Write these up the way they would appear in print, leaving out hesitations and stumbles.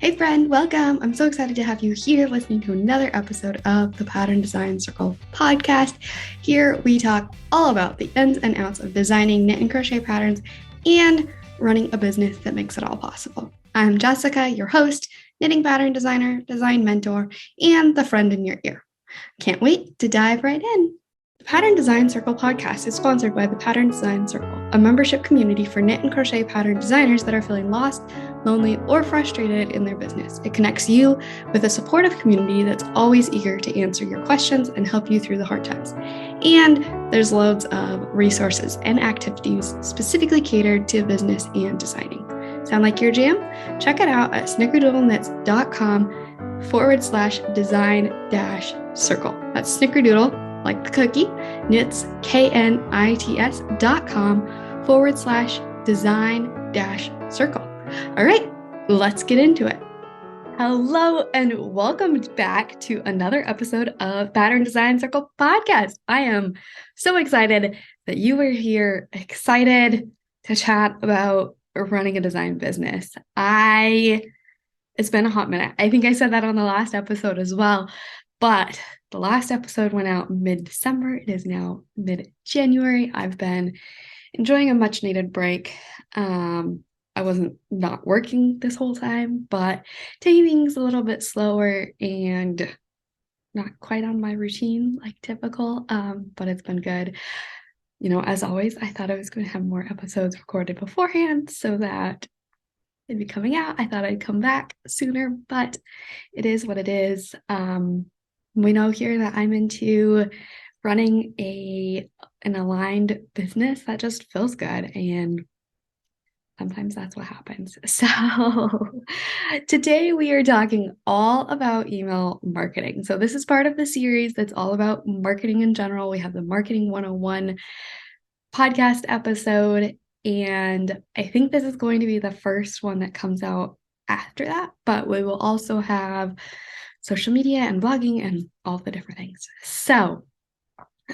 Hey friend, welcome. I'm so excited to have you here listening to another episode of the Pattern Design Circle podcast. Here we talk all about the ins and outs of designing knit and crochet patterns and running a business that makes it all possible. I'm Jessica, your host, knitting pattern designer, design mentor, and the friend in your ear. Can't wait to dive right in. The Pattern Design Circle podcast is sponsored by the Pattern Design Circle, a membership community for knit and crochet pattern designers that are feeling lost, lonely, or frustrated in their business. It connects you with a supportive community that's always eager to answer your questions and help you through the hard times. And there's loads of resources and activities specifically catered to business and designing. Sound like your jam? Check it out at snickerdoodleknits.com/design-circle. That's snickerdoodle, like the cookie, knits, knits.com/design-circle. All right, let's get into it. Hello, and welcome back to another episode of Pattern Design Circle podcast. I am so excited that you are here, excited to chat about running a design business. It's been a hot minute. I think I said that on the last episode as well, but the last episode went out mid-December. It is now mid-January. I've been enjoying a much needed break. I wasn't not working this whole time, but taking things a little bit slower and not quite on my routine like typical, but it's been good. You know, as always, I thought I was going to have more episodes recorded beforehand so that it'd be coming out. I thought I'd come back sooner, but it is what it is. We know here that I'm into running an aligned business that just feels good, and sometimes that's what happens. So today we are talking all about email marketing. So this is part of the series that's all about marketing in general. We have the Marketing 101 podcast episode, and I think this is going to be the first one that comes out after that, but we will also have social media and blogging and all the different things. So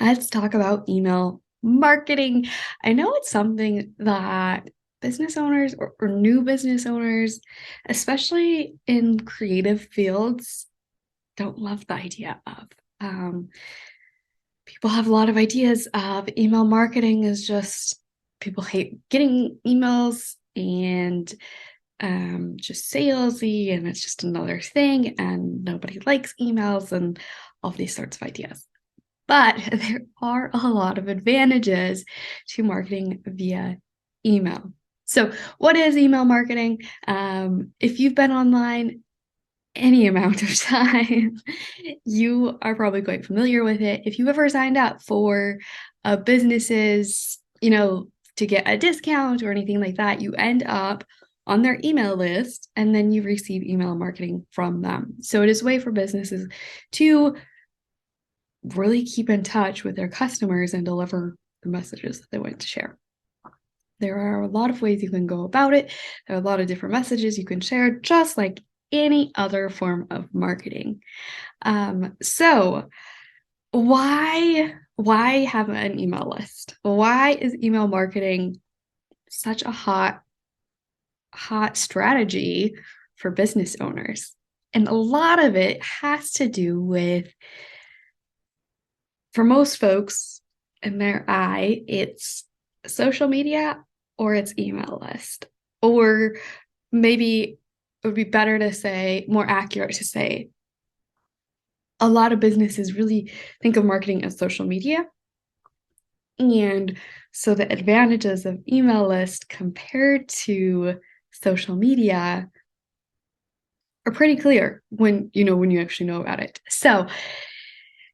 let's talk about email marketing. I know it's something that business owners or new business owners, especially in creative fields, don't love the idea of. People have a lot of ideas of email marketing is just people hate getting emails and just salesy, and it's just another thing, and nobody likes emails and all these sorts of ideas. But there are a lot of advantages to marketing via email. So what is email marketing? If you've been online any amount of time, you are probably quite familiar with it. If you ever signed up for a business's, to get a discount or anything like that, you end up on their email list, and then you receive email marketing from them. So it is a way for businesses to really keep in touch with their customers and deliver the messages that they want to share. There are a lot of ways you can go about it. There are a lot of different messages you can share, just like any other form of marketing. So why have an email list? Why is email marketing such a hot strategy for business owners? And a lot of it has to do with, for most folks in their eye, it's social media or it's email list. Or maybe it would be better to say, more accurate to say, a lot of businesses really think of marketing as social media. And so the advantages of email list compared to social media are pretty clear when you actually know about it. So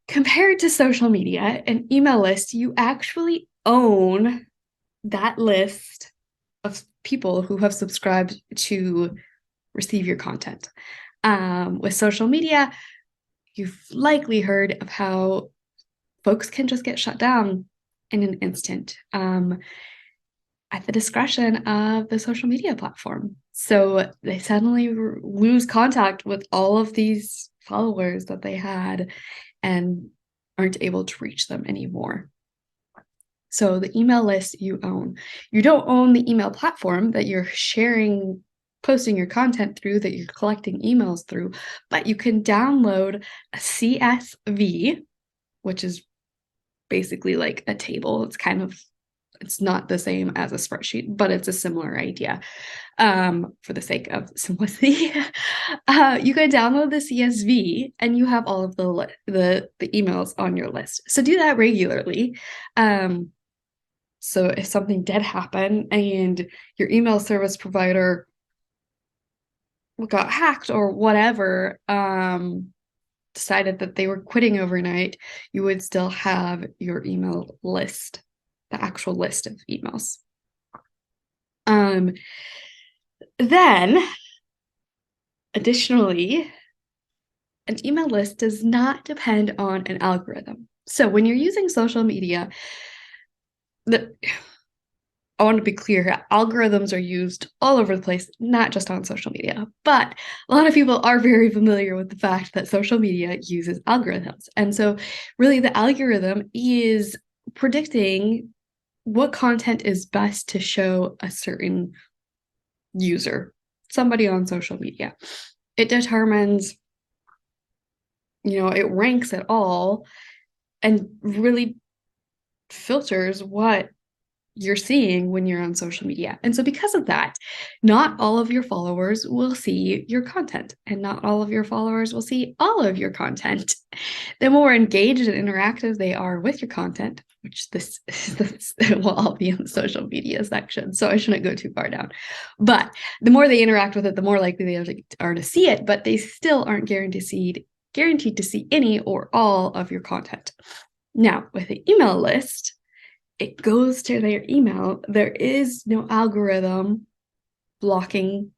compared to social media, an email list, you actually own that list of people who have subscribed to receive your content. With social media, you've likely heard of how folks can just get shut down in an instant at the discretion of the social media platform. So they suddenly lose contact with all of these followers that they had and aren't able to reach them anymore. So the email list you own. You don't own the email platform that you're sharing posting your content through, that you're collecting emails through, but you can download a CSV, which is basically like a table. It's not the same as a spreadsheet, but it's a similar idea. For the sake of simplicity, you can download the CSV and you have all of the emails on your list. So do that regularly. So if something did happen and your email service provider got hacked or whatever, decided that they were quitting overnight, you would still have your email list, the actual list of emails. Then, additionally, an email list does not depend on an algorithm. So when you're using social media, I want to be clear, algorithms are used all over the place, not just on social media. But a lot of people are very familiar with the fact that social media uses algorithms. And so really the algorithm is predicting what content is best to show a certain user, somebody on social media. It determines, it ranks it all and really filters what you're seeing when you're on social media. And so because of that, not all of your followers will see your content, and not all of your followers will see all of your content. The more engaged and interactive they are with your content, which this will all be in the social media section, so I shouldn't go too far down. But the more they interact with it, the more likely they are to see it, but they still aren't guaranteed to see any or all of your content. Now, with the email list, it goes to their email. There is no algorithm blocking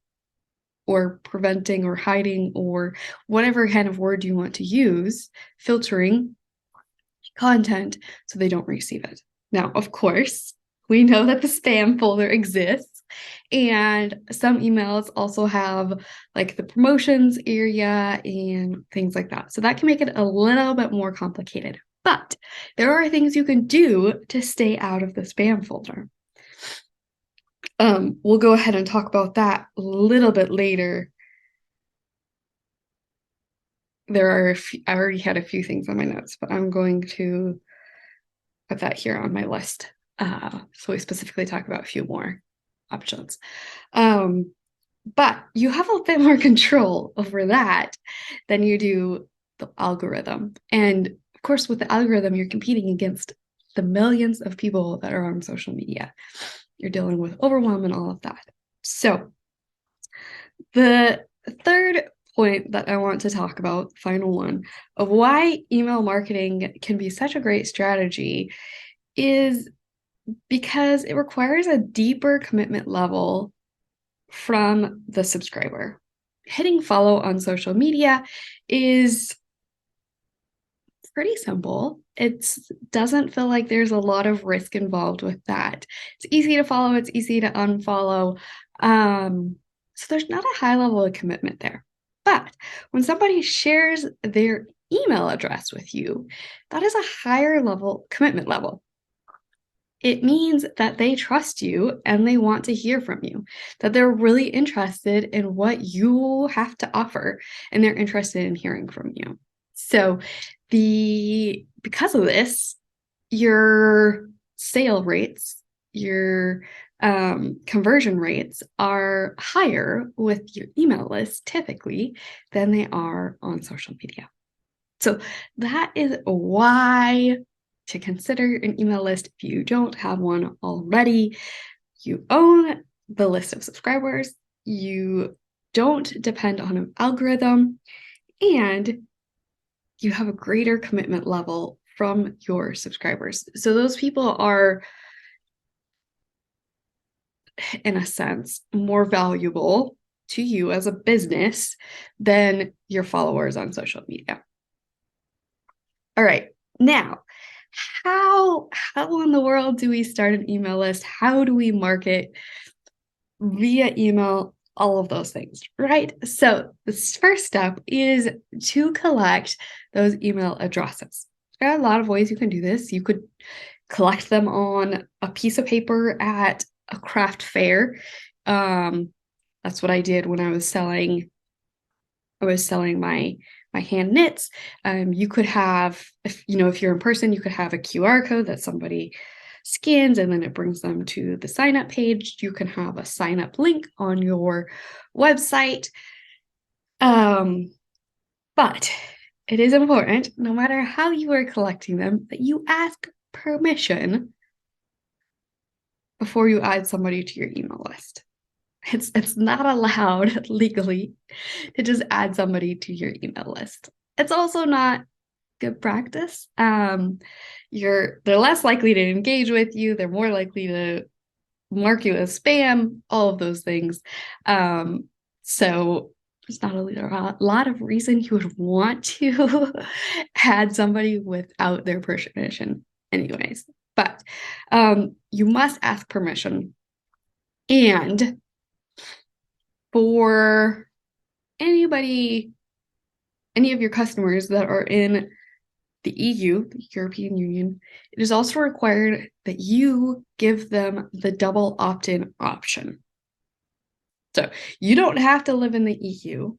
or preventing or hiding or whatever kind of word you want to use, filtering content so they don't receive it. Now, of course, we know that the spam folder exists, and some emails also have like the promotions area and things like that. So that can make it a little bit more complicated. But there are things you can do to stay out of the spam folder. We'll go ahead and talk about that a little bit later. I already had a few things on my notes, but I'm going to put that here on my list. So we specifically talk about a few more options. But you have a bit more control over that than you do the algorithm. And of course, with the algorithm, you're competing against the millions of people that are on social media. You're dealing with overwhelm and all of that. So the third point that I want to talk about, final one, of why email marketing can be such a great strategy is because it requires a deeper commitment level from the subscriber. Hitting follow on social media is pretty simple. It doesn't feel like there's a lot of risk involved with that. It's easy to follow, it's easy to unfollow. So there's not a high level of commitment there. But when somebody shares their email address with you, that is a higher level commitment level. It means that they trust you and they want to hear from you, that they're really interested in what you have to offer, and they're interested in hearing from you. So because of this, your sale rates, your conversion rates are higher with your email list typically than they are on social media. So that is why to consider an email list if you don't have one already. You own the list of subscribers, you don't depend on an algorithm, and you have a greater commitment level from your subscribers. So those people are, in a sense, more valuable to you as a business than your followers on social media. All right, now, how in the world do we start an email list? How do we market via email? All of those things, right? So the first step is to collect those email addresses. There are a lot of ways you can do this. You could collect them on a piece of paper at a craft fair. That's what I did when I was selling my hand knits. You could have, if you're in person, you could have a QR code that somebody scans and then it brings them to the sign up page. You can have a sign up link on your website. But it is important, no matter how you are collecting them, that you ask permission before you add somebody to your email list. It's not allowed legally to just add somebody to your email list. It's also not good practice. They're less likely to engage with you. They're more likely to mark you as spam, all of those things. So there's not a lot of reason you would want to add somebody without their permission anyways. But you must ask permission. And for any of your customers that are in the EU, the European Union, it is also required that you give them the double opt-in option. So you don't have to live in the EU.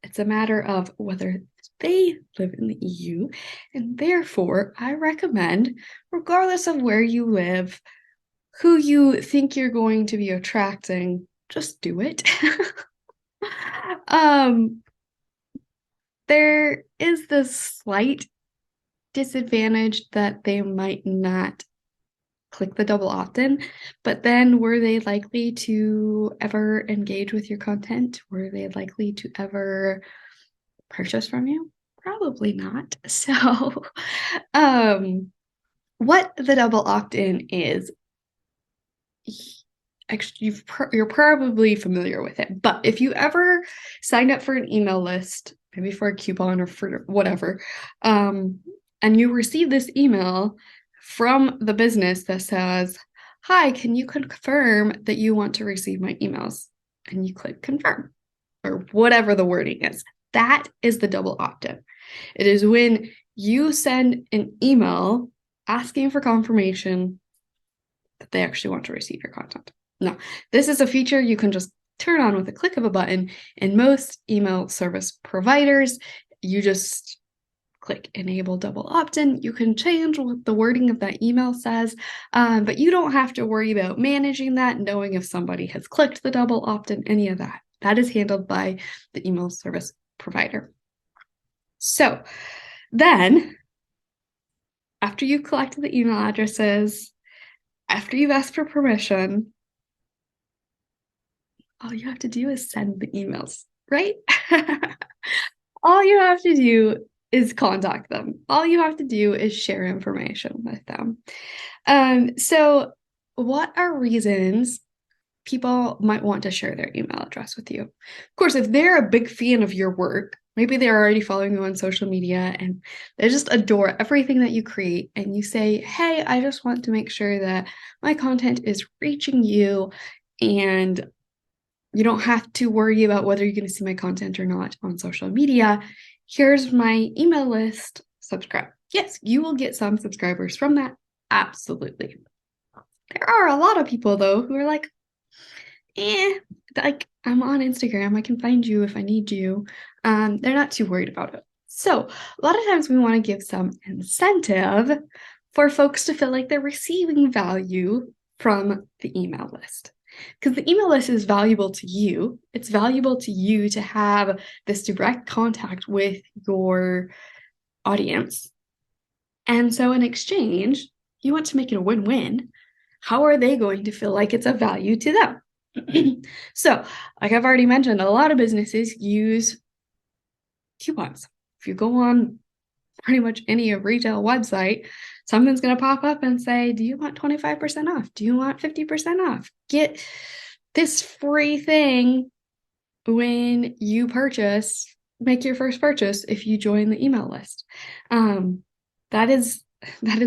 It's a matter of whether they live in the EU. And therefore, I recommend, regardless of where you live, who you think you're going to be attracting, just do it. There is this slight disadvantage that they might not click the double opt-in, but then were they likely to ever engage with your content? Were they likely to ever purchase from you? Probably not. So what the double opt-in is, actually, you're probably familiar with it, but if you ever signed up for an email list, maybe for a coupon or for whatever, and you receive this email from the business that says, "Hi, can you confirm that you want to receive my emails?" And you click confirm, or whatever the wording is. That is the double opt-in. It is when you send an email asking for confirmation that they actually want to receive your content. Now, this is a feature you can just turn on with a click of a button. In most email service providers, you just click enable double opt-in. You can change what the wording of that email says, but you don't have to worry about managing that, knowing if somebody has clicked the double opt-in, any of that. That is handled by the email service provider. So then, after you've collected the email addresses, after you've asked for permission, all you have to do is send the emails, right? All you have to do is contact them. All you have to do is share information with them. So what are reasons people might want to share their email address with you? Of course, if they're a big fan of your work, maybe they're already following you on social media and they just adore everything that you create, and you say, "Hey, I just want to make sure that my content is reaching you and you don't have to worry about whether you're going to see my content or not on social media. Here's my email list, subscribe." Yes, you will get some subscribers from that. Absolutely. There are a lot of people, though, who are like, like, I'm on Instagram. I can find you if I need you. They're not too worried about it. So a lot of times we want to give some incentive for folks to feel like they're receiving value from the email list. Because the email list is valuable to you. It's valuable to you to have this direct contact with your audience. And so in exchange, you want to make it a win-win. How are they going to feel like it's a value to them? So, like I've already mentioned, a lot of businesses use coupons. If you go on pretty much any retail website, something's going to pop up and say, "Do you want 25% off? Do you want 50% off? Get this free thing when you make your first purchase if you join the email list." That is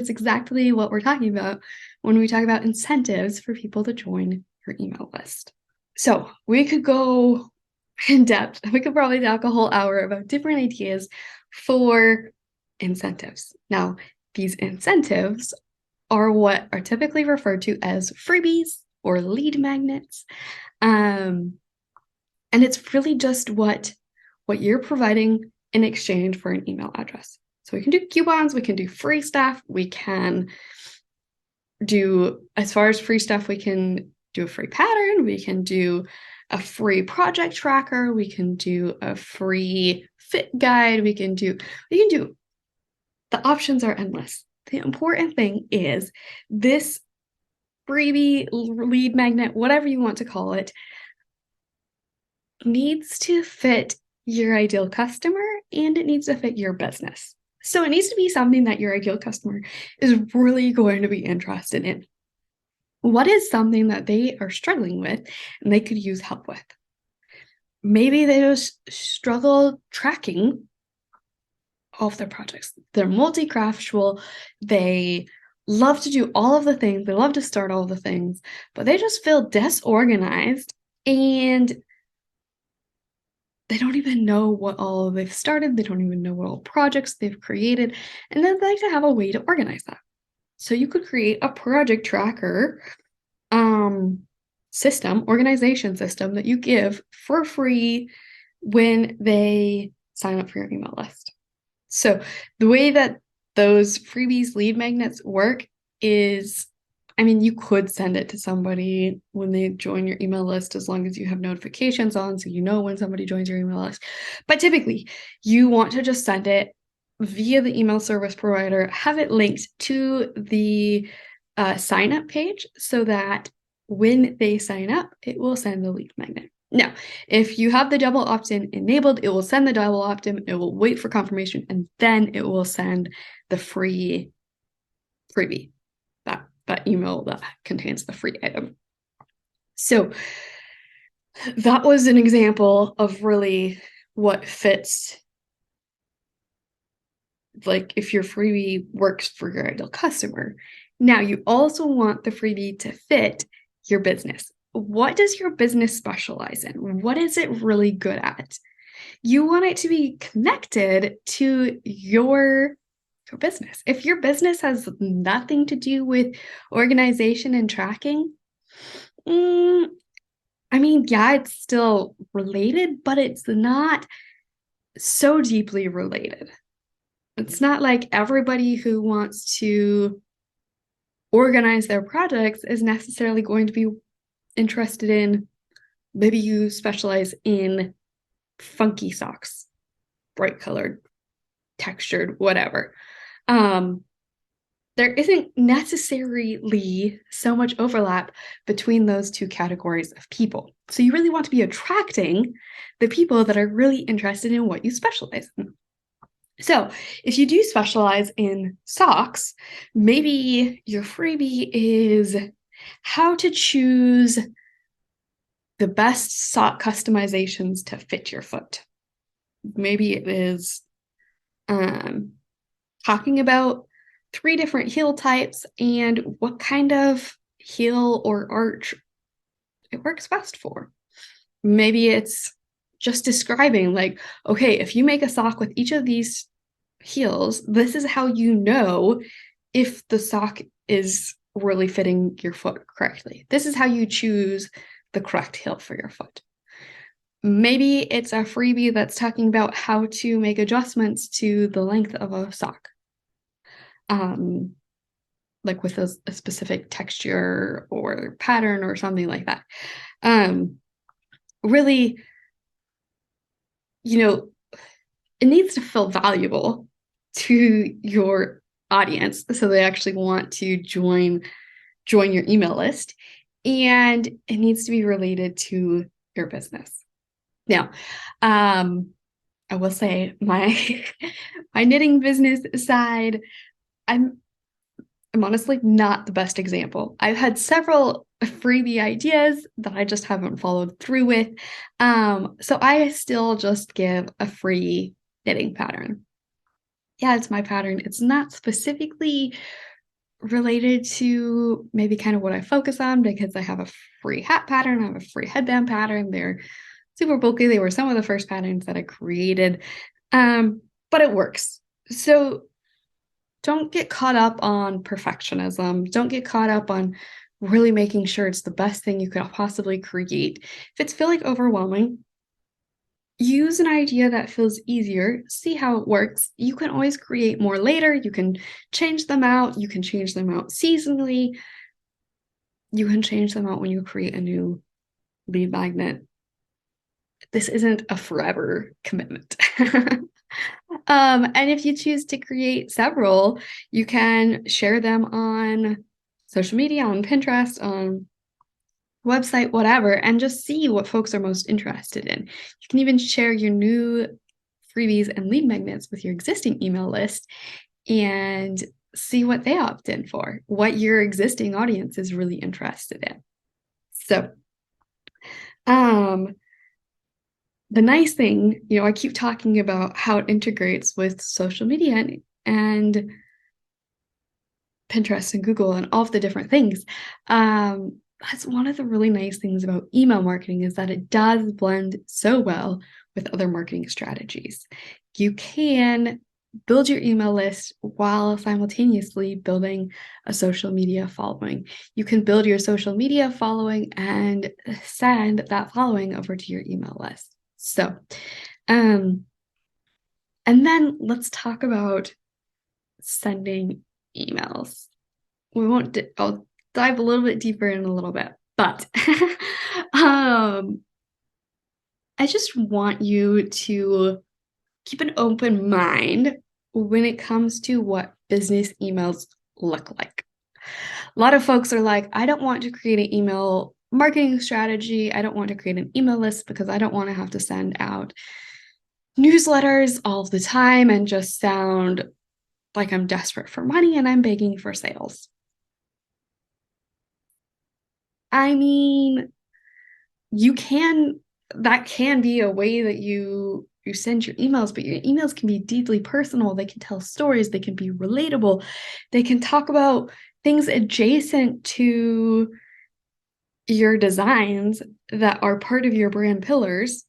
exactly what we're talking about when we talk about incentives for people to join your email list. So we could go in depth. We could probably talk a whole hour about different ideas for incentives. Now, these incentives are what are typically referred to as freebies or lead magnets. And it's really just what you're providing in exchange for an email address. So we can do coupons, we can do free stuff, we can do, as far as free stuff, we can do a free pattern, we can do a free project tracker, we can do a free fit guide, we can do, the options are endless. The important thing is this freebie, lead magnet, whatever you want to call it, needs to fit your ideal customer and it needs to fit your business. So it needs to be something that your ideal customer is really going to be interested in. What is something that they are struggling with and they could use help with? Maybe they just struggle tracking all of their projects. They're multi-craftual. They love to do all of the things. They love to start all of the things, but they just feel disorganized and they don't even know what all they've started. They don't even know what all projects they've created. And they'd like to have a way to organize that. So you could create a project tracker system, organization system that you give for free when they sign up for your email list. So the way that those freebies lead magnets work is, I mean, you could send it to somebody when they join your email list as long as you have notifications on so you know when somebody joins your email list. But typically, you want to just send it via the email service provider, have it linked to the sign up page so that when they sign up, it will send the lead magnet. Now, if you have the double opt-in enabled, it will send the double opt-in, it will wait for confirmation, and then it will send the freebie, that email that contains the free item. So that was an example of really what fits, like if your freebie works for your ideal customer. Now, you also want the freebie to fit your business. What does your business specialize in? What is it really good at? You want it to be connected to your business. If your business has nothing to do with organization and tracking, I mean, yeah, it's still related, but it's not so deeply related. It's not like everybody who wants to organize their projects is necessarily going to be interested in, maybe you specialize in funky socks, bright colored, textured, whatever. There isn't necessarily so much overlap between those two categories of people. So you really want to be attracting the people that are really interested in what you specialize in. So if you do specialize in socks, maybe your freebie is how to choose the best sock customizations to fit your foot. Maybe it is talking about 3 different heel types and what kind of heel or arch it works best for. Maybe it's just describing like, okay, if you make a sock with each of these heels, this is how you know if the sock is really fitting your foot correctly. This is how you choose the correct heel for your foot. Maybe it's a freebie that's talking about how to make adjustments to the length of a sock. Like with a specific texture or pattern or something like that. Really, it needs to feel valuable to your audience so they actually want to join your email list, and it needs to be related to your business. Now, I will say my knitting business side, I'm honestly not the best example. I've had several freebie ideas that I just haven't followed through with. So I still just give a free knitting pattern. Yeah, it's my pattern. It's not specifically related to maybe kind of what I focus on, because I have a free hat pattern, I have a free headband pattern. They're super bulky. They were some of the first patterns that I created, but it works. So don't get caught up on perfectionism. Don't get caught up on really making sure it's the best thing you could possibly create. If it's feeling overwhelming, use an idea that feels easier, see how it works. You can always create more later. You can change them out. You can change them out seasonally. You can change them out when you create a new lead magnet. This isn't a forever commitment. And if you choose to create several, you can share them on social media, on Pinterest, on website, whatever, and just see what folks are most interested in. You can even share your new freebies and lead magnets with your existing email list and see what they opt in for, what your existing audience is really interested in. So, the nice thing, I keep talking about how it integrates with social media and Pinterest and Google and all of the different things. That's one of the really nice things about email marketing is that it does blend so well with other marketing strategies. You can build your email list while simultaneously building a social media following. You can build your social media following and send that following over to your email list. So, and then let's talk about sending emails. I'll dive a little bit deeper in a little bit, but I just want you to keep an open mind when it comes to what business emails look like. A lot of folks are like, I don't want to create an email marketing strategy. I don't want to create an email list because I don't want to have to send out newsletters all the time and just sound like I'm desperate for money and I'm begging for sales. I mean, that can be a way that you send your emails, but your emails can be deeply personal. They can tell stories, they can be relatable, they can talk about things adjacent to your designs that are part of your brand pillars,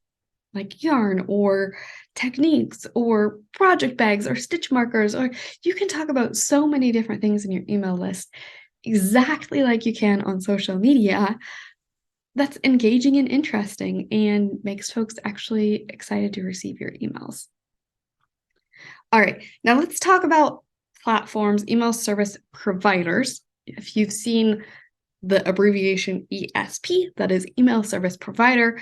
like yarn or techniques or project bags or stitch markers, or you can talk about so many different things in your email list, exactly like you can on social media. That's engaging and interesting and makes folks actually excited to receive your emails. All right, now let's talk about platforms, email service providers. If you've seen the abbreviation ESP, that is email service provider,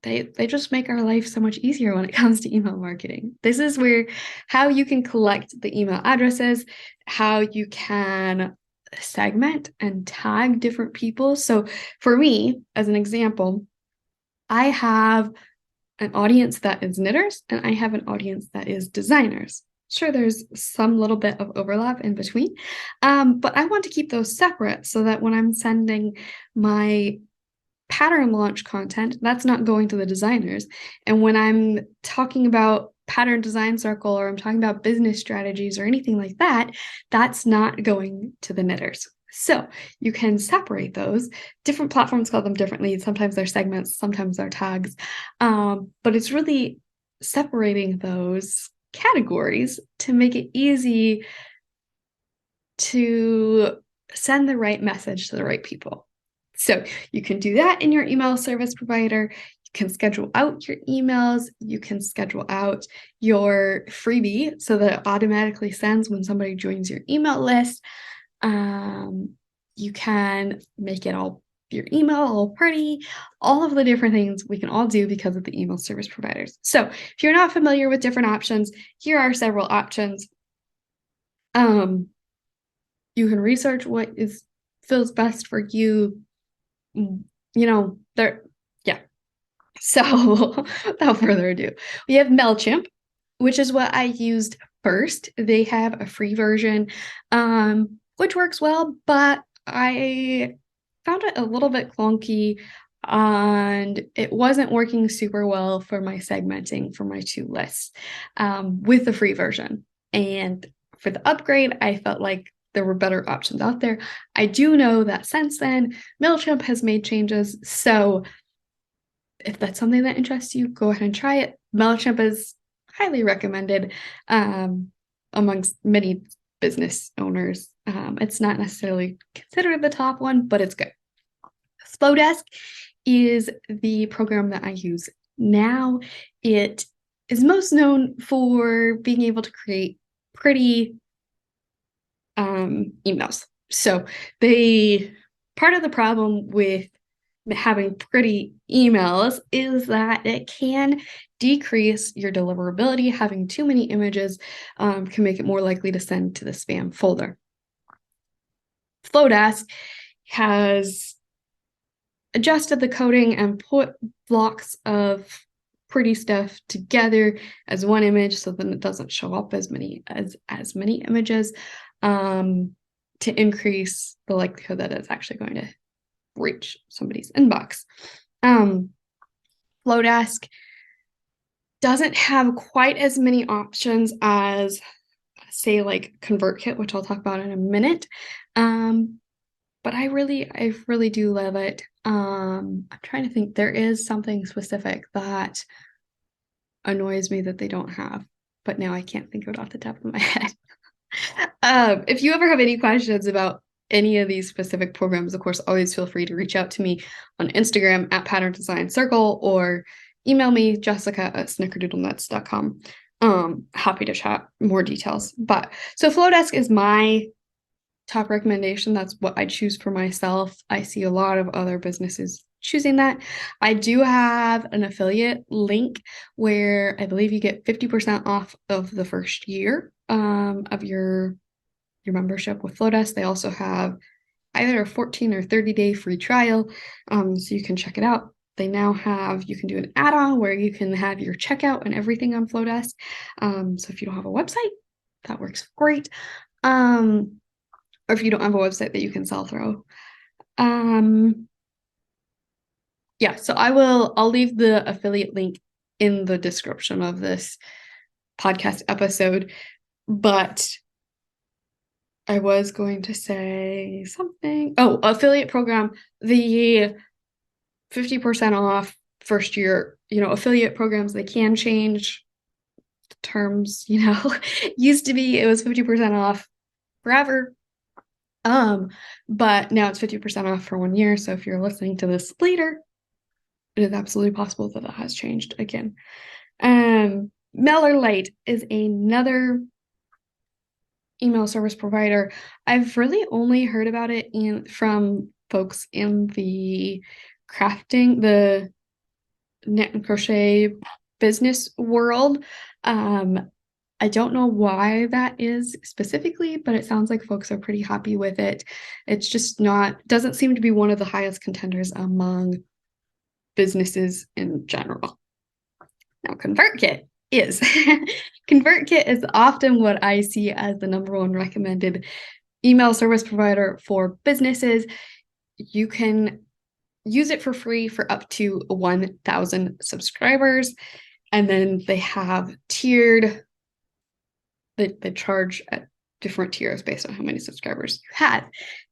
they just make our life so much easier when it comes to email marketing. This is where how you can collect the email addresses, how you can segment and tag different people. So for me, as an example, I have an audience that is knitters and I have an audience that is designers. Sure, there's some little bit of overlap in between, but I want to keep those separate so that when I'm sending my pattern launch content, that's not going to the designers. And when I'm talking about pattern design circle or I'm talking about business strategies or anything like that, that's not going to the knitters. So you can separate those. Different platforms call them differently. Sometimes they're segments, sometimes they're tags. But it's really separating those categories to make it easy to send the right message to the right people. So you can do that in your email service provider. You can schedule out your emails. You can schedule out your freebie so that it automatically sends when somebody joins your email list. You can make it all your email all pretty, all of the different things we can all do because of the email service providers. So if you're not familiar with different options, here are several options. You can research what feels best for you. Yeah. So without further ado, we have MailChimp, which is what I used first. They have a free version, which works well, but I found it a little bit clunky and it wasn't working super well for my segmenting for my two lists with the free version. And for the upgrade, I felt like there were better options out there. I do know that since then, MailChimp has made changes. So if that's something that interests you, go ahead and try it. MailChimp is highly recommended amongst many business owners. It's not necessarily considered the top one, but it's good. Flowdesk is the program that I use now. It is most known for being able to create pretty emails. So part of the problem with having pretty emails is that it can decrease your deliverability. Having too many images can make it more likely to send to the spam folder. Flowdesk has adjusted the coding and put blocks of pretty stuff together as one image, so then it doesn't show up as many images, to increase the likelihood that it's actually going to reach somebody's inbox. Flowdesk doesn't have quite as many options as, say, like ConvertKit, which I'll talk about in a minute. But I really do love it. I'm trying to think. There is something specific that annoys me that they don't have, but now I can't think of it off the top of my head. If you ever have any questions about any of these specific programs, of course, always feel free to reach out to me on Instagram at Pattern Design Circle, or email me, jessica@snickerdoodlenuts.com. Happy to chat more details. But so Flowdesk is my top recommendation. That's what I choose for myself. I see a lot of other businesses choosing that. I do have an affiliate link where I believe you get 50% off of the first year of your membership with Flowdesk. They also have either a 14 or 30-day free trial, so you can check it out. They now you can do an add-on where you can have your checkout and everything on Flowdesk. So if you don't have a website, that works great. Or if you don't have a website that you can sell through. Yeah, so I'll leave the affiliate link in the description of this podcast episode, but I was going to say something. Oh, affiliate program, the 50% off first year, affiliate programs, they can change the terms, used to be it was 50% off forever. But now it's 50% off for 1 year. So if you're listening to this later, it is absolutely possible that has changed again. MailerLite is another email service provider. I've really only heard about it from folks in the crafting, the knit and crochet business world. I don't know why that is specifically, but it sounds like folks are pretty happy with it. It's just doesn't seem to be one of the highest contenders among businesses in general. Now, ConvertKit is. ConvertKit is often what I see as the number one recommended email service provider for businesses. You can use it for free for up to 1,000 subscribers. And then they have they charge at different tiers based on how many subscribers you have.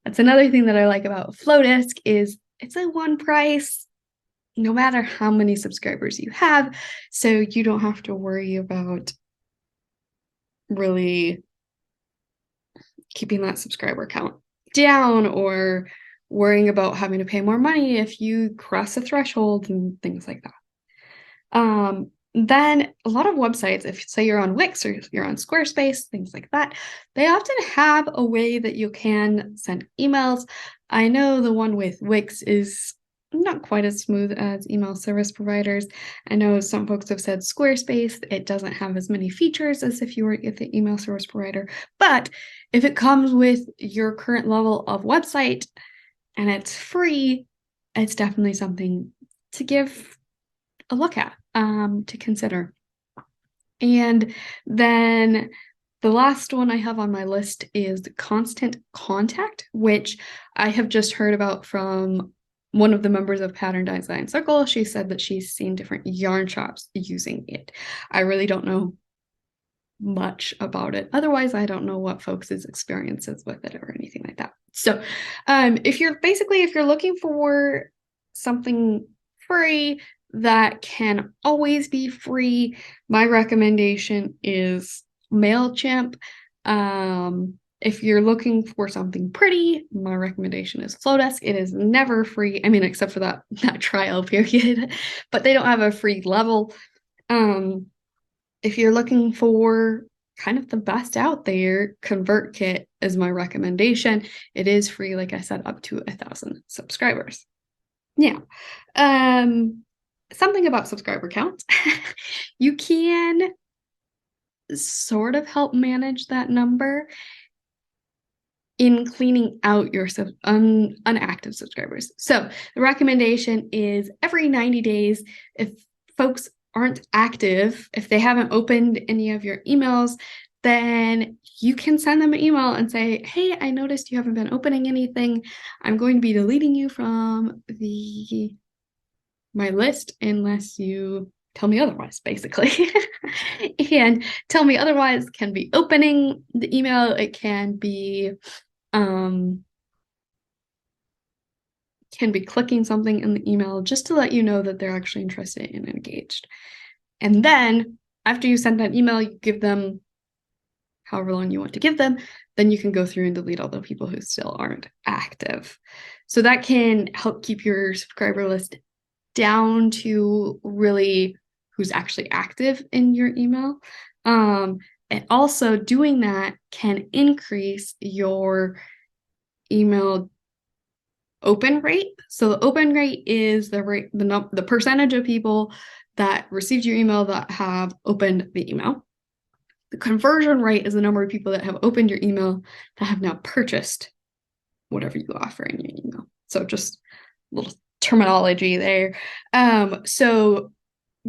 That's another thing that I like about Flowdesk is it's a one price, no matter how many subscribers you have. So you don't have to worry about really keeping that subscriber count down or worrying about having to pay more money if you cross a threshold and things like that. Then a lot of websites, if say you're on Wix or you're on Squarespace, things like that, they often have a way that you can send emails. I know the one with Wix is not quite as smooth as email service providers. I know some folks have said Squarespace, it doesn't have as many features as if you were at the email service provider. But if it comes with your current level of website and it's free, it's definitely something to give a look at, to consider. And then the last one I have on my list is Constant Contact, which I have just heard about from one of the members of Pattern Design Circle. She said that she's seen different yarn shops using it. I really don't know much about it. Otherwise, I don't know what folks' experiences with it or anything like that. So if you're looking for something free that can always be free, my recommendation is MailChimp. If you're looking for something pretty, my recommendation is Flowdesk. It is never free. I mean, except for that trial period, but they don't have a free level. If you're looking for kind of the best out there, ConvertKit is my recommendation. It is free, like I said, up to 1,000 subscribers. Yeah. Something about subscriber count. You can sort of help manage that number in cleaning out your unactive subscribers. So the recommendation is every 90 days, if folks aren't active, if they haven't opened any of your emails, then you can send them an email and say, hey, I noticed you haven't been opening anything. I'm going to be deleting you from my list unless you tell me otherwise, basically. And tell me otherwise can be opening the email. It can be clicking something in the email just to let you know that they're actually interested and engaged. And then after you send that email, you give them however long you want to give them, then you can go through and delete all the people who still aren't active. So that can help keep your subscriber list down to really who's actually active in your email. And also doing that can increase your email open rate. So the open rate is the percentage of people that received your email that have opened the email. The conversion rate is the number of people that have opened your email that have now purchased whatever you offer in your email. So just a little terminology there. So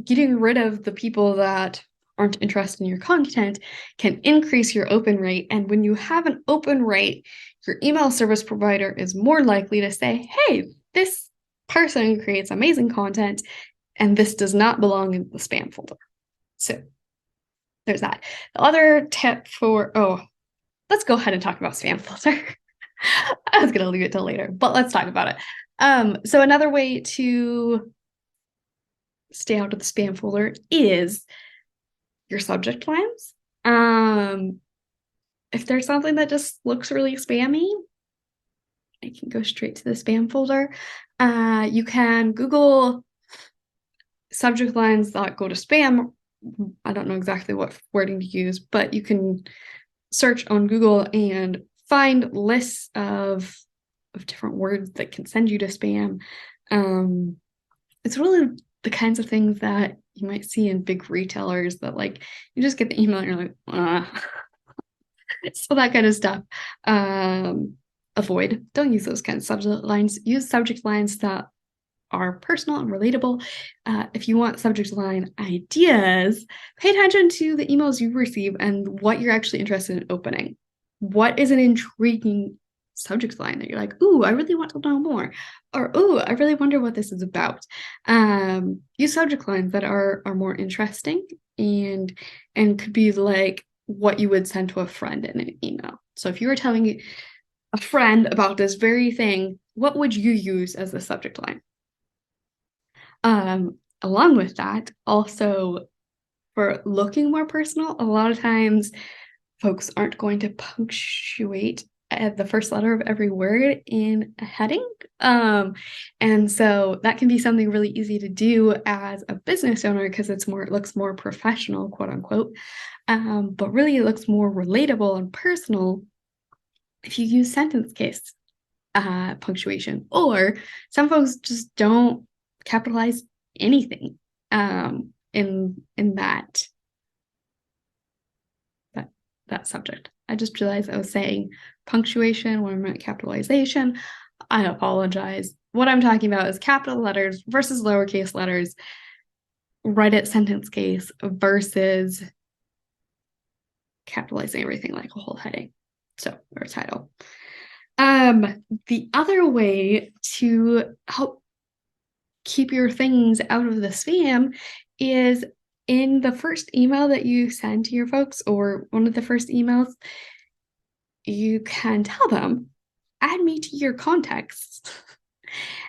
getting rid of the people that aren't interested in your content can increase your open rate. And when you have an open rate, your email service provider is more likely to say, hey, this person creates amazing content, and this does not belong in the spam folder. So there's that. The other tip let's go ahead and talk about spam folder. I was going to leave it till later, but let's talk about it. So another way to stay out of the spam folder is your subject lines. If there's something that just looks really spammy, it can go straight to the spam folder. You can Google subject lines that go to spam. I don't know exactly what wording to use, but you can search on Google and find lists of different words that can send you to spam. It's really the kinds of things that you might see in big retailers that like you just get the email and you're like, so that kind of stuff. Avoid. Don't use those kinds of subject lines. Use subject lines that are personal and relatable. If you want subject line ideas, pay attention to the emails you receive and what you're actually interested in opening. What is an intriguing subject line that you're like, ooh, I really want to know more, or ooh, I really wonder what this is about. Use subject lines that are more interesting and could be like what you would send to a friend in an email. So if you were telling a friend about this very thing, what would you use as the subject line? Along with that, also for looking more personal, a lot of times folks aren't going to punctuate the first letter of every word in a heading. And so that can be something really easy to do as a business owner because it looks more professional, quote unquote. But really it looks more relatable and personal if you use sentence case punctuation, or some folks just don't capitalize anything in that subject. I just realized I was saying punctuation when I meant capitalization. I apologize. What I'm talking about is capital letters versus lowercase letters. Write it sentence case versus capitalizing everything like a whole heading. So, or a title. The other way to help keep your things out of the spam is in the first email that you send to your folks, or one of the first emails, you can tell them, add me to your contacts.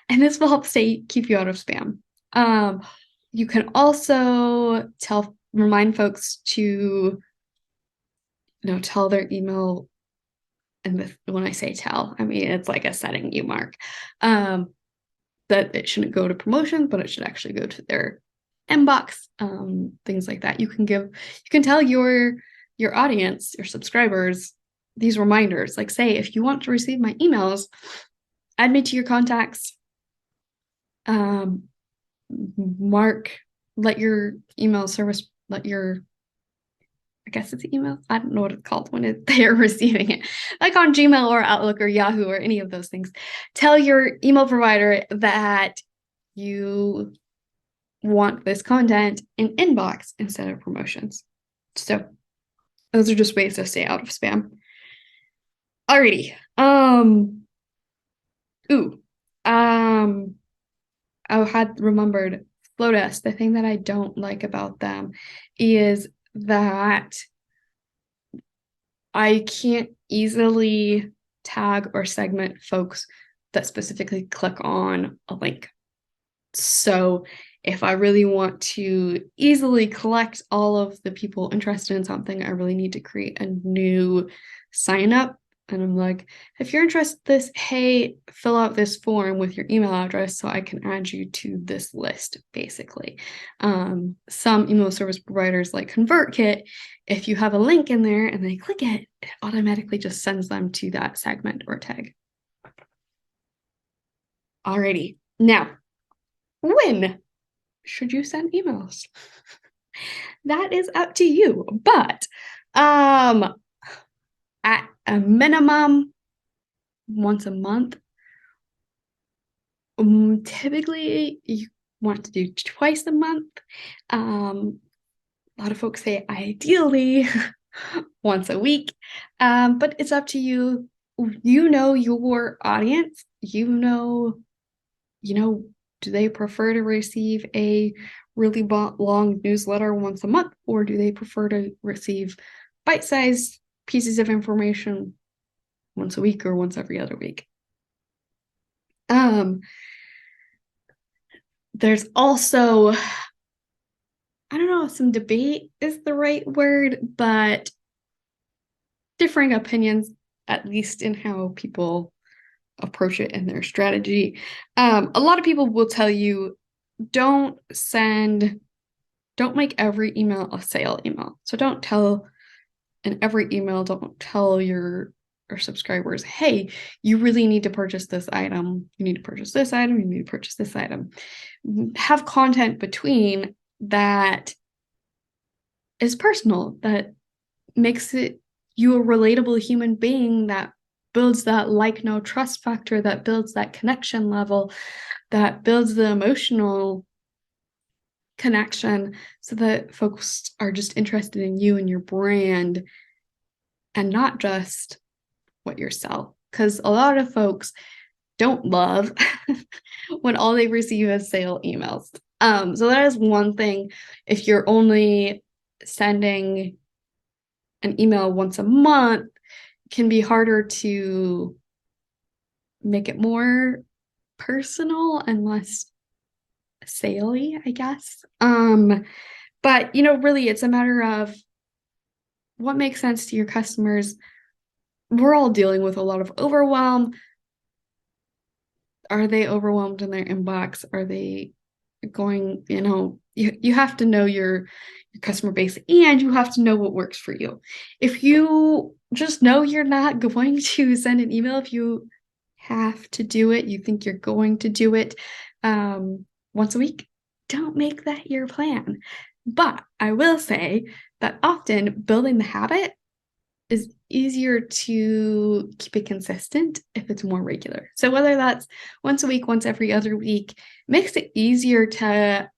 And this will help keep you out of spam. You can also remind folks to tell their email and when I say tell, I mean, it's like a setting you mark, that it shouldn't go to promotions, but it should actually go to their inbox, things like that. You can tell your audience, your subscribers, these reminders. Like, say, if you want to receive my emails, add me to your contacts. Let your email service, I guess it's email. I don't know what it's called when they are receiving it, like on Gmail or Outlook or Yahoo or any of those things. Tell your email provider that you want this content in inbox instead of promotions. So those are just ways to stay out of spam. Alrighty. I had remembered Flowdesk. The thing that I don't like about them is that I can't easily tag or segment folks that specifically click on a link. So if I really want to easily collect all of the people interested in something, I really need to create a new sign up. And I'm like, if you're interested in this, hey, fill out this form with your email address so I can add you to this list, basically. Some email service providers like ConvertKit, if you have a link in there and they click it, it automatically just sends them to that segment or tag. Alrighty. Now, when should you send emails? That is up to you. But at a minimum, once a month. Typically, you want to do twice a month. A lot of folks say ideally once a week, but it's up to you. You know your audience. You know, do they prefer to receive a really long newsletter once a month, or do they prefer to receive bite-sized pieces of information once a week or once every other week? There's also, I don't know if some debate is the right word, but differing opinions, at least in how people approach it in their strategy. A lot of people will tell you, don't make every email a sale email. So don't tell your subscribers, hey, you really need to purchase this item. You need to purchase this item. You need to purchase this item. Have content between that is personal, that makes you a relatable human being, that builds that know, trust factor, that builds that connection level, that builds the emotional connection, so that folks are just interested in you and your brand and not just what you sell. Because a lot of folks don't love when all they receive is sale emails. So that is one thing. If you're only sending an email once a month, it can be harder to make it more personal and less saley, I guess. But really it's a matter of what makes sense to your customers. We're all dealing with a lot of overwhelm. Are they overwhelmed in their inbox? Are they going, you have to know your customer base, and you have to know what works for you. If you just know you're not going to send an email, if you have to do it, you think you're going to do it once a week, don't make that your plan. But I will say that often building the habit is easier to keep it consistent if it's more regular. So whether that's once a week, once every other week, makes it easier to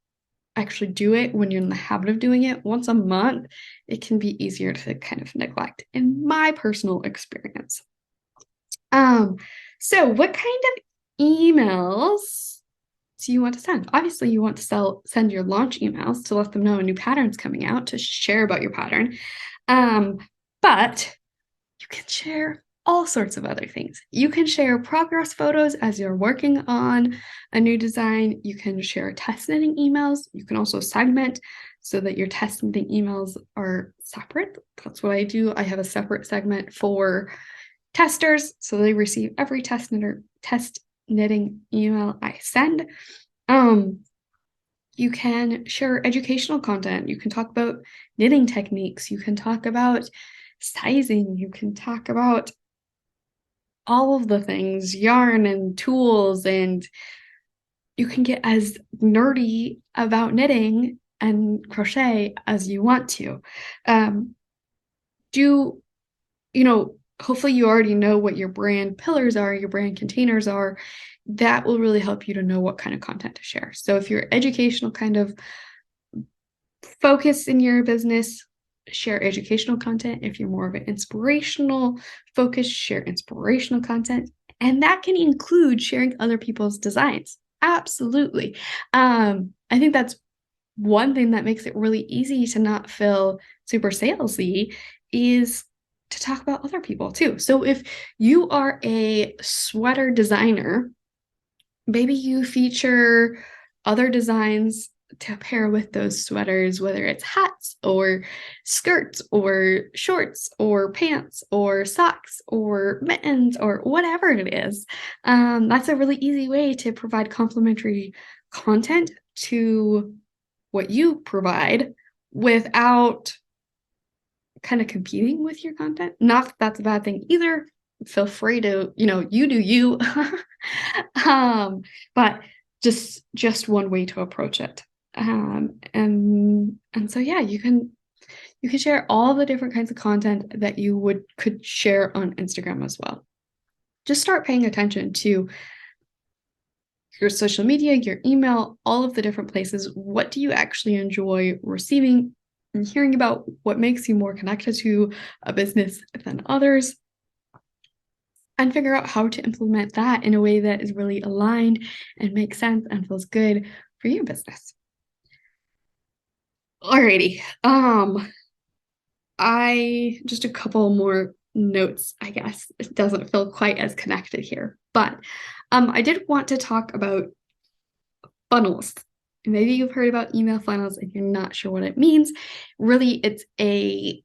actually do it when you're in the habit of doing it. Once a month, it can be easier to kind of neglect, in my personal experience. So what kind of emails do you want to send? Obviously, you want to send your launch emails to let them know a new pattern's coming out, to share about your pattern. But you can share all sorts of other things. You can share progress photos as you're working on a new design. You can share test knitting emails. You can also segment so that your test knitting emails are separate. That's what I do. I have a separate segment for testers, so they receive every test knitting email I send. You can share educational content. You can talk about knitting techniques. You can talk about sizing. You can talk about all of the things, yarn and tools, and you can get as nerdy about knitting and crochet as you want to. Do hopefully you already know what your brand pillars are, your brand containers are. That will really help you to know what kind of content to share. So if you're educational kind of focus in your business, share educational content. If you're more of an inspirational focus, share inspirational content. And that can include sharing other people's designs. Absolutely. I think that's one thing that makes it really easy to not feel super salesy is to talk about other people too. So if you are a sweater designer, maybe you feature other designs to pair with those sweaters, whether it's hats or skirts or shorts or pants or socks or mittens or whatever it is. That's a really easy way to provide complementary content to what you provide without kind of competing with your content. Not that that's a bad thing either. Feel free to, you do you. But just one way to approach it. And so yeah, you can share all the different kinds of content that you could share on Instagram as well. Just start paying attention to your social media, your email, all of the different places. What do you actually enjoy receiving and hearing about? What makes you more connected to a business than others? And figure out how to implement that in a way that is really aligned and makes sense and feels good for your business. Alrighty. Just a couple more notes, I guess. It doesn't feel quite as connected here, but I did want to talk about funnels. Maybe you've heard about email funnels if you're not sure what it means. Really, it's a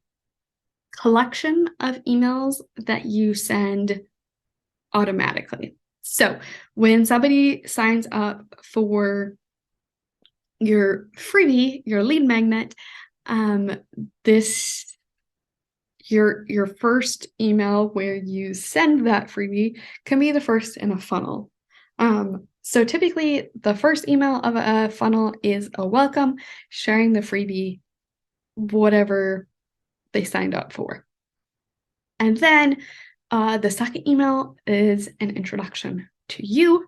collection of emails that you send automatically. So when somebody signs up for your freebie, your lead magnet, your first email where you send that freebie can be the first in a funnel. So typically the first email of a funnel is a welcome, sharing the freebie, whatever they signed up for. And then the second email is an introduction to you.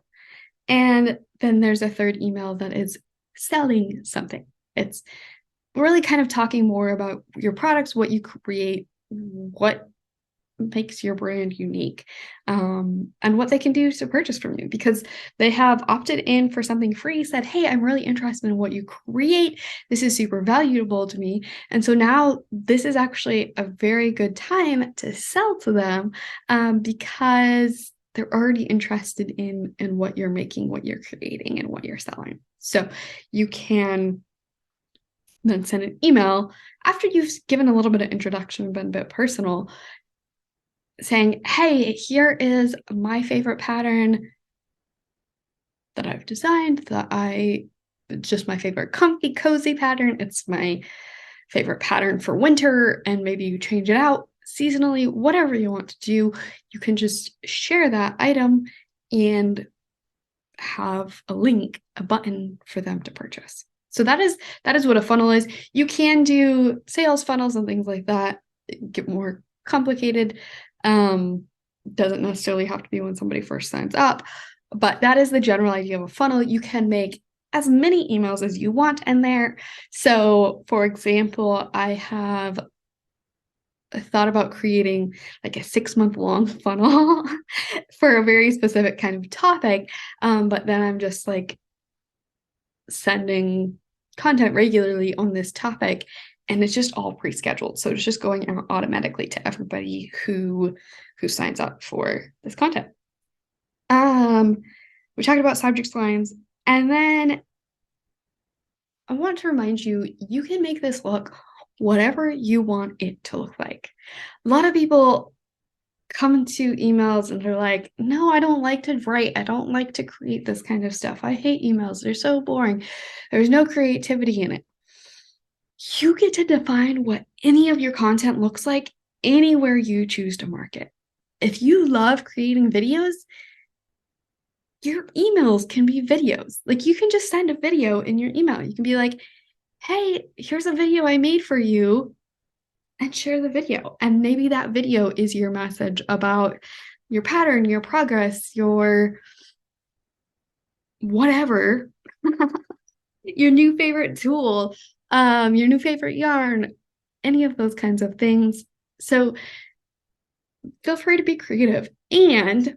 And then there's a third email that is selling something. It's really kind of talking more about your products, what you create, what makes your brand unique, and what they can do to purchase from you, because they have opted in for something free, said, hey, I'm really interested in what you create. This is super valuable to me. And so now this is actually a very good time to sell to them, because they're already interested in what you're making, what you're creating, and what you're selling. So you can then send an email after you've given a little bit of introduction, been a bit personal, saying, hey, here is my favorite pattern that I've designed, just my favorite comfy, cozy pattern. It's my favorite pattern for winter, and maybe you change it out seasonally, whatever you want to do. You can just share that item and have a link, a button for them to purchase. So that is what a funnel is. You can do sales funnels and things like that, get more complicated. Doesn't necessarily have to be when somebody first signs up, but that is the general idea of a funnel. You can make as many emails as you want in there. So for example, I have thought about creating like a 6-month-long funnel for a very specific kind of topic. But then I'm just like sending content regularly on this topic, and it's just all pre-scheduled. So it's just going out automatically to everybody who signs up for this content. We talked about subject lines, and then I want to remind you, you can make this look whatever you want it to look like. A lot of people come to emails and they're like, no, I don't like to write. I don't like to create this kind of stuff. I hate emails. They're so boring. There's no creativity in it. You get to define what any of your content looks like anywhere you choose to market. If you love creating videos, your emails can be videos. Like you can just send a video in your email. You can be like, hey, here's a video I made for you, and share the video. And maybe that video is your message about your pattern, your progress, your whatever, your new favorite tool, your new favorite yarn, any of those kinds of things. So feel free to be creative. And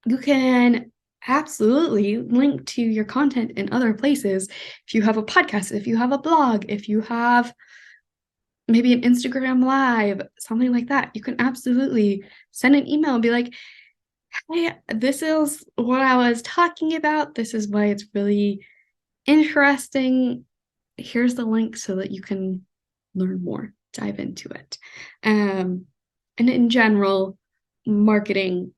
you can absolutely link to your content in other places. If you have a podcast, if you have a blog, if you have maybe an Instagram live, something like that, you can absolutely send an email and be like, hey, this is what I was talking about. This is why it's really interesting. Here's the link so that you can learn more, dive into it. And in general, marketing,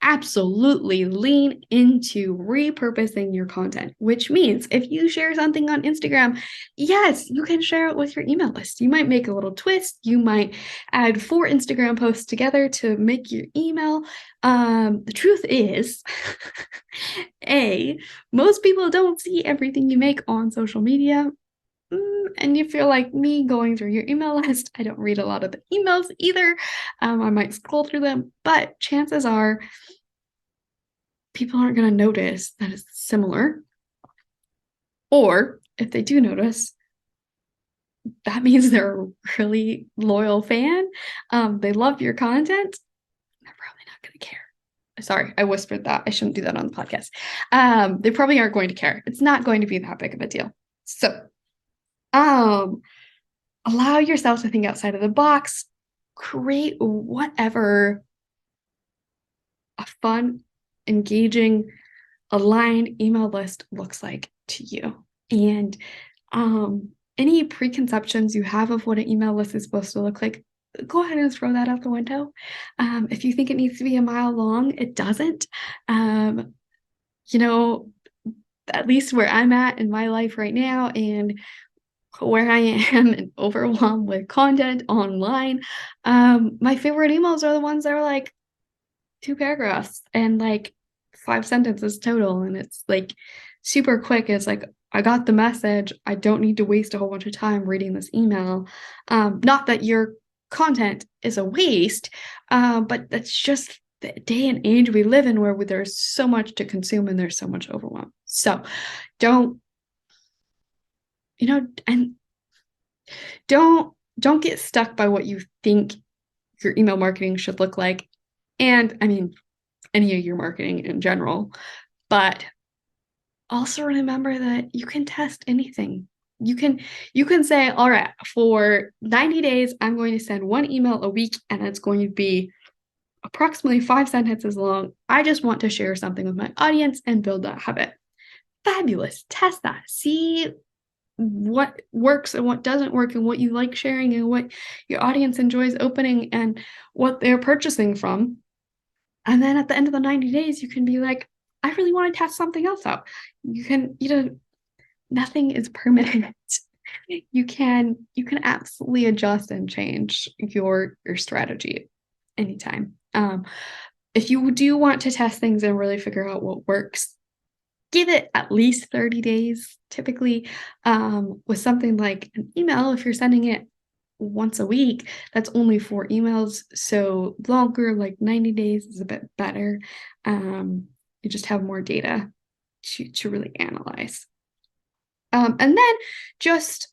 absolutely lean into repurposing your content, which means if you share something on Instagram, yes, you can share it with your email list. You might make a little twist. You might add 4 Instagram posts together to make your email. The truth is, most people don't see everything you make on social media. And if you're like me going through your email list, I don't read a lot of the emails either. I might scroll through them, but chances are people aren't going to notice that it's similar. Or if they do notice, that means they're a really loyal fan. They love your content. They're probably not going to care. Sorry, I whispered that. I shouldn't do that on the podcast. They probably aren't going to care. It's not going to be that big of a deal. So, allow yourself to think outside of the box. Create whatever a fun, engaging, aligned email list looks like to you. And any preconceptions you have of what an email list is supposed to look like, go ahead and throw that out the window. If you think it needs to be a mile long, it doesn't. You know, at least where I'm at in my life right now and where I am and overwhelmed with content online, my favorite emails are the ones that are like 2 paragraphs and like 5 sentences total. And it's like super quick. It's like, I got the message. I don't need to waste a whole bunch of time reading this email. Not that your content is a waste, but that's just the day and age we live in where there's so much to consume and there's so much overwhelm. So don't, and don't get stuck by what you think your email marketing should look like. And I mean, any of your marketing in general, but also remember that you can test anything. You can say, all right, for 90 days, I'm going to send 1 email a week and it's going to be approximately 5 sentences long. I just want to share something with my audience and build that habit. Fabulous. Test that. See what works and what doesn't work and what you like sharing and what your audience enjoys opening and what they're purchasing from. And then at the end of the 90 days, you can be like, I really want to test something else out. You can, nothing is permanent. You can absolutely adjust and change your strategy anytime. If you do want to test things and really figure out what works, give it at least 30 days. Typically, with something like an email, if you're sending it once a week, that's only 4 emails. So longer, like 90 days, is a bit better. You just have more data to really analyze. And then just,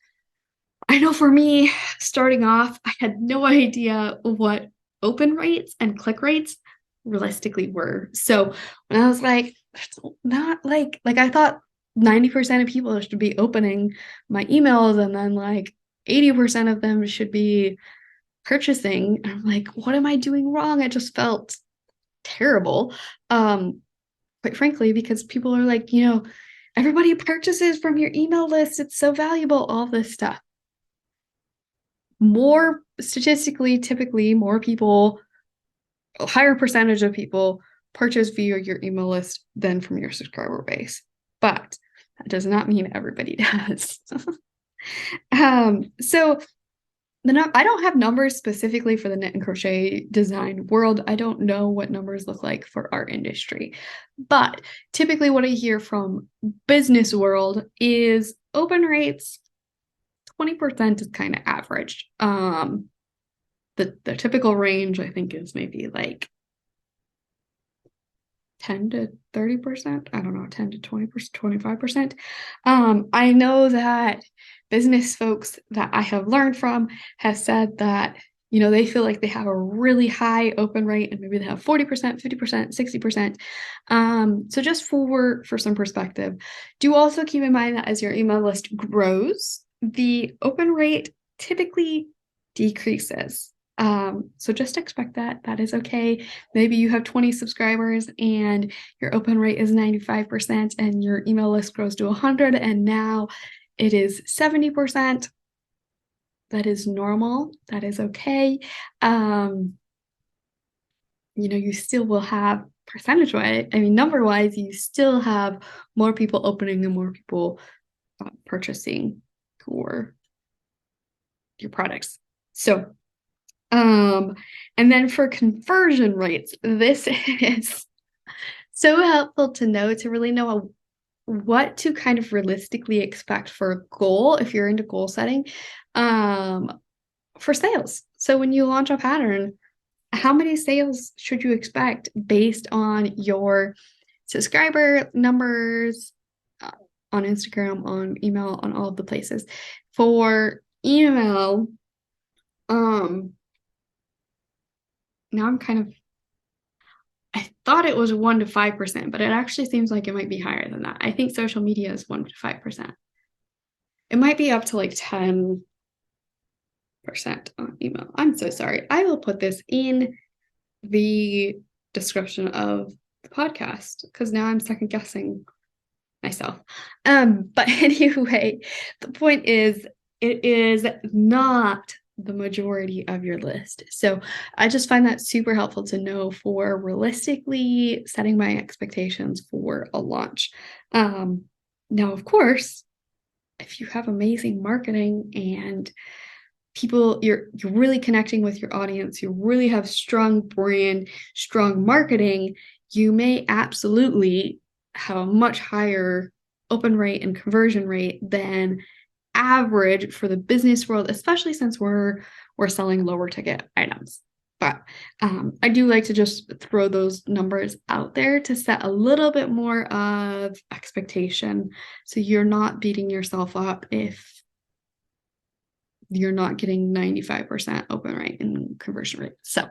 I know for me, starting off, I had no idea what open rates and click rates realistically were. So when I was like, it's not like I thought 90% of people should be opening my emails and then like 80% of them should be purchasing. And I'm like, what am I doing wrong? I just felt terrible. Quite frankly, because people are like, everybody purchases from your email list. It's so valuable, all this stuff. More statistically, typically, more people a higher percentage of people purchase via your email list than from your subscriber base. But that does not mean everybody does. So I don't have numbers specifically for the knit and crochet design world. I don't know what numbers look like for our industry. But typically what I hear from business world is open rates, 20% is kind of average. The typical range, I think, is maybe like 10 to 30%. I don't know, 10 to 20%, 25%. I know that business folks that I have learned from have said that, they feel like they have a really high open rate and maybe they have 40%, 50%, 60%. So just for some perspective, do also keep in mind that as your email list grows, the open rate typically decreases. So just expect that is okay. Maybe you have 20 subscribers and your open rate is 95% and your email list grows to 100 and now it is 70%. That is normal. That is okay. You still will have percentage-wise, number-wise, you still have more people opening and more people purchasing your products. So and then for conversion rates, this is so helpful to know, to really know what to kind of realistically expect for a goal if you're into goal setting for sales. So when you launch a pattern, how many sales should you expect based on your subscriber numbers on Instagram, on email, on all of the places? For email, now I thought it was 1 to 5%, but it actually seems like it might be higher than that. I think social media is 1 to 5%. It might be up to like 10% on email. I'm so sorry. I will put this in the description of the podcast because now I'm second guessing myself. But anyway, the point is, it is not the majority of your list. So I just find that super helpful to know for realistically setting my expectations for a launch. Now, of course, if you have amazing marketing and people, you're really connecting with your audience, you really have strong brand, strong marketing, you may absolutely have a much higher open rate and conversion rate than average for the business world, especially since we're selling lower ticket items. But I do like to just throw those numbers out there to set a little bit more of expectation so you're not beating yourself up if you're not getting 95% open rate and conversion rate. So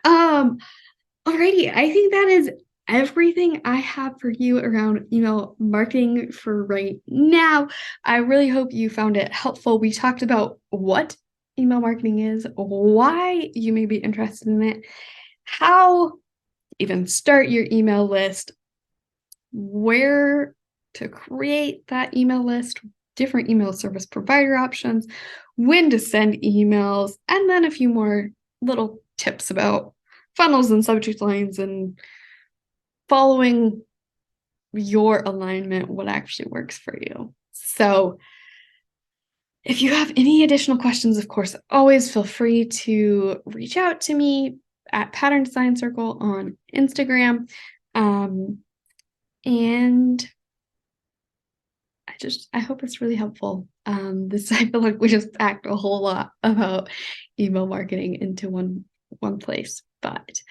alrighty, I think that is everything I have for you around email marketing for right now. I really hope you found it helpful. We talked about what email marketing is, why you may be interested in it, how even start your email list, where to create that email list, different email service provider options, when to send emails, and then a few more little tips about funnels and subject lines and following your alignment, what actually works for you. So if you have any additional questions, of course, always feel free to reach out to me at Pattern Design Circle on Instagram. And I hope it's really helpful. I feel like we just packed a whole lot about email marketing into one place, but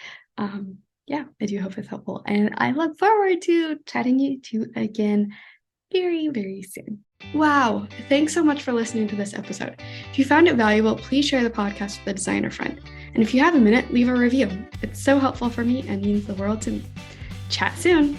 yeah, I do hope it's helpful. And I look forward to chatting you two again very, very soon. Wow. Thanks so much for listening to this episode. If you found it valuable, please share the podcast with a designer friend. And if you have a minute, leave a review. It's so helpful for me and means the world to me. Chat soon.